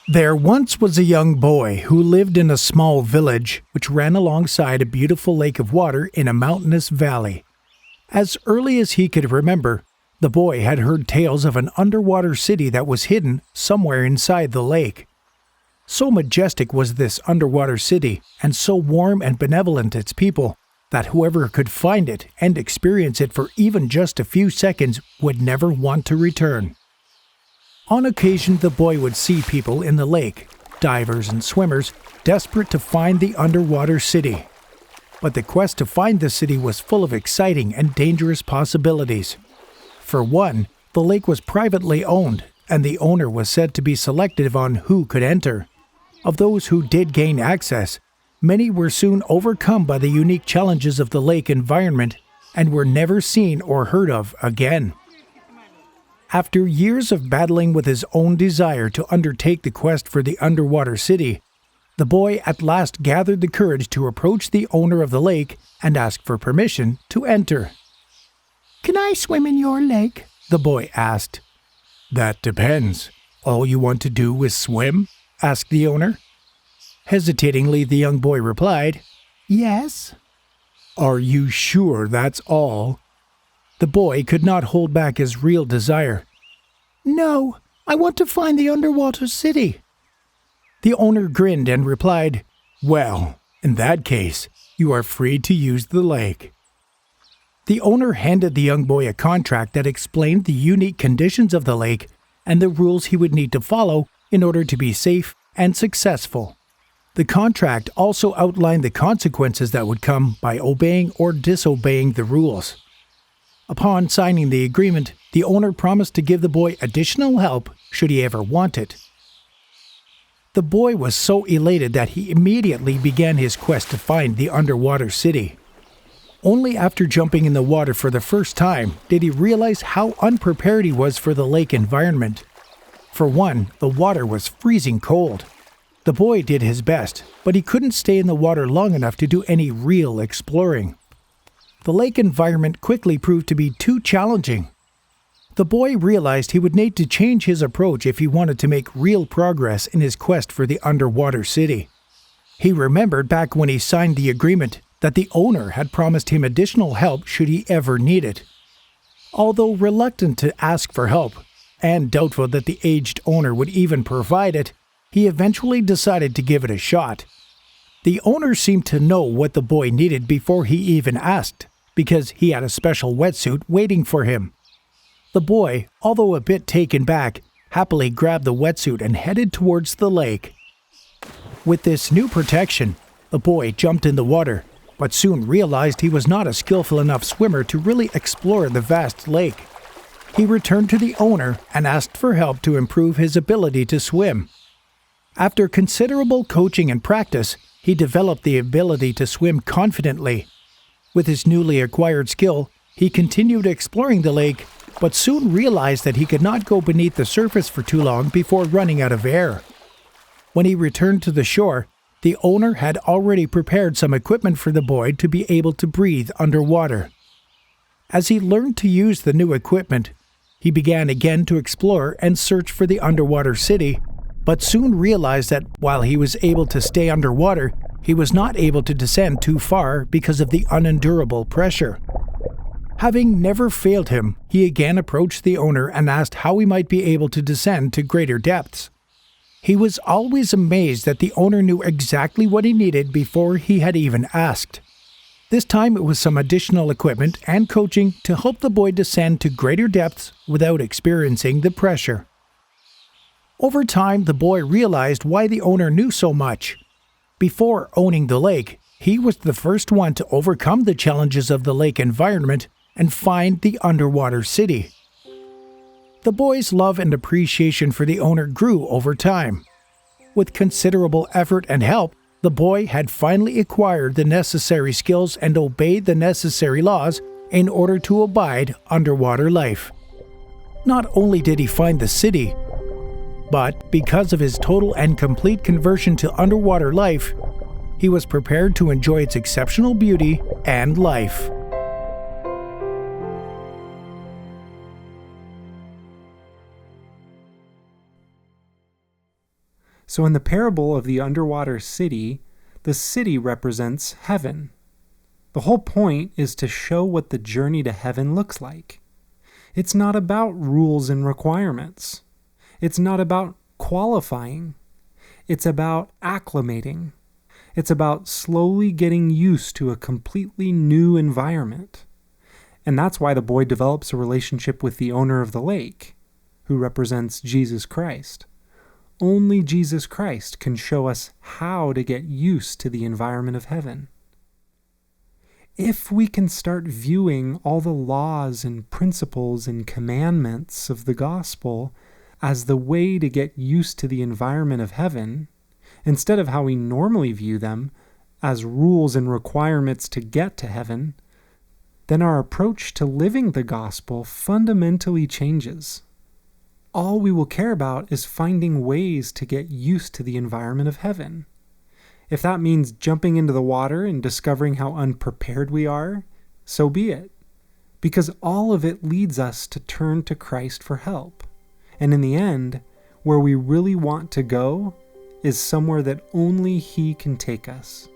There once was a young boy who lived in a small village which ran alongside a beautiful lake of water in a mountainous valley. As early as he could remember, the boy had heard tales of an underwater city that was hidden somewhere inside the lake. So majestic was this underwater city, and so warm and benevolent its people, that whoever could find it and experience it for even just a few seconds would never want to return. On occasion, the boy would see people in the lake, divers and swimmers, desperate to find the underwater city. But the quest to find the city was full of exciting and dangerous possibilities. For one, the lake was privately owned, and the owner was said to be selective on who could enter. Of those who did gain access, many were soon overcome by the unique challenges of the lake environment and were never seen or heard of again. After years of battling with his own desire to undertake the quest for the underwater city, the boy at last gathered the courage to approach the owner of the lake and ask for permission to enter. "Can I swim in your lake?" the boy asked. "That depends. All you want to do is swim?" asked the owner. Hesitatingly, the young boy replied, "Yes." "Are you sure that's all?" The boy could not hold back his real desire. "No, I want to find the underwater city." The owner grinned and replied, "Well, in that case, you are free to use the lake." The owner handed the young boy a contract that explained the unique conditions of the lake and the rules he would need to follow in order to be safe and successful. The contract also outlined the consequences that would come by obeying or disobeying the rules. Upon signing the agreement, the owner promised to give the boy additional help should he ever want it. The boy was so elated that he immediately began his quest to find the underwater city. Only after jumping in the water for the first time did he realize how unprepared he was for the lake environment. For one, the water was freezing cold. The boy did his best, but he couldn't stay in the water long enough to do any real exploring. The lake environment quickly proved to be too challenging. The boy realized he would need to change his approach if he wanted to make real progress in his quest for the underwater city. He remembered back when he signed the agreement that the owner had promised him additional help should he ever need it. Although reluctant to ask for help, and doubtful that the aged owner would even provide it, he eventually decided to give it a shot. The owner seemed to know what the boy needed before he even asked, because he had a special wetsuit waiting for him. The boy, although a bit taken back, happily grabbed the wetsuit and headed towards the lake. With this new protection, the boy jumped in the water, but soon realized he was not a skillful enough swimmer to really explore the vast lake. He returned to the owner and asked for help to improve his ability to swim. After considerable coaching and practice, he developed the ability to swim confidently. With his newly acquired skill, he continued exploring the lake, but soon realized that he could not go beneath the surface for too long before running out of air. When he returned to the shore, the owner had already prepared some equipment for the boy to be able to breathe underwater. As he learned to use the new equipment, he began again to explore and search for the underwater city, but soon realized that while he was able to stay underwater, he was not able to descend too far because of the unendurable pressure. Having never failed him, he again approached the owner and asked how he might be able to descend to greater depths. He was always amazed that the owner knew exactly what he needed before he had even asked. This time it was some additional equipment and coaching to help the boy descend to greater depths without experiencing the pressure. Over time, the boy realized why the owner knew so much. Before owning the lake, he was the first one to overcome the challenges of the lake environment and find the underwater city. The boy's love and appreciation for the owner grew over time. With considerable effort and help, the boy had finally acquired the necessary skills and obeyed the necessary laws in order to abide underwater life. Not only did he find the city, but because of his total and complete conversion to underwater life, he was prepared to enjoy its exceptional beauty and life. So in the parable of the underwater city, the city represents heaven. The whole point is to show what the journey to heaven looks like. It's not about rules and requirements. It's not about qualifying. It's about acclimating. It's about slowly getting used to a completely new environment. And that's why the boy develops a relationship with the owner of the lake, who represents Jesus Christ. Only Jesus Christ can show us how to get used to the environment of heaven. If we can start viewing all the laws and principles and commandments of the gospel as the way to get used to the environment of heaven, instead of how we normally view them as rules and requirements to get to heaven, then our approach to living the gospel fundamentally changes. All we will care about is finding ways to get used to the environment of heaven. If that means jumping into the water and discovering how unprepared we are, so be it. Because all of it leads us to turn to Christ for help. And in the end, where we really want to go is somewhere that only He can take us.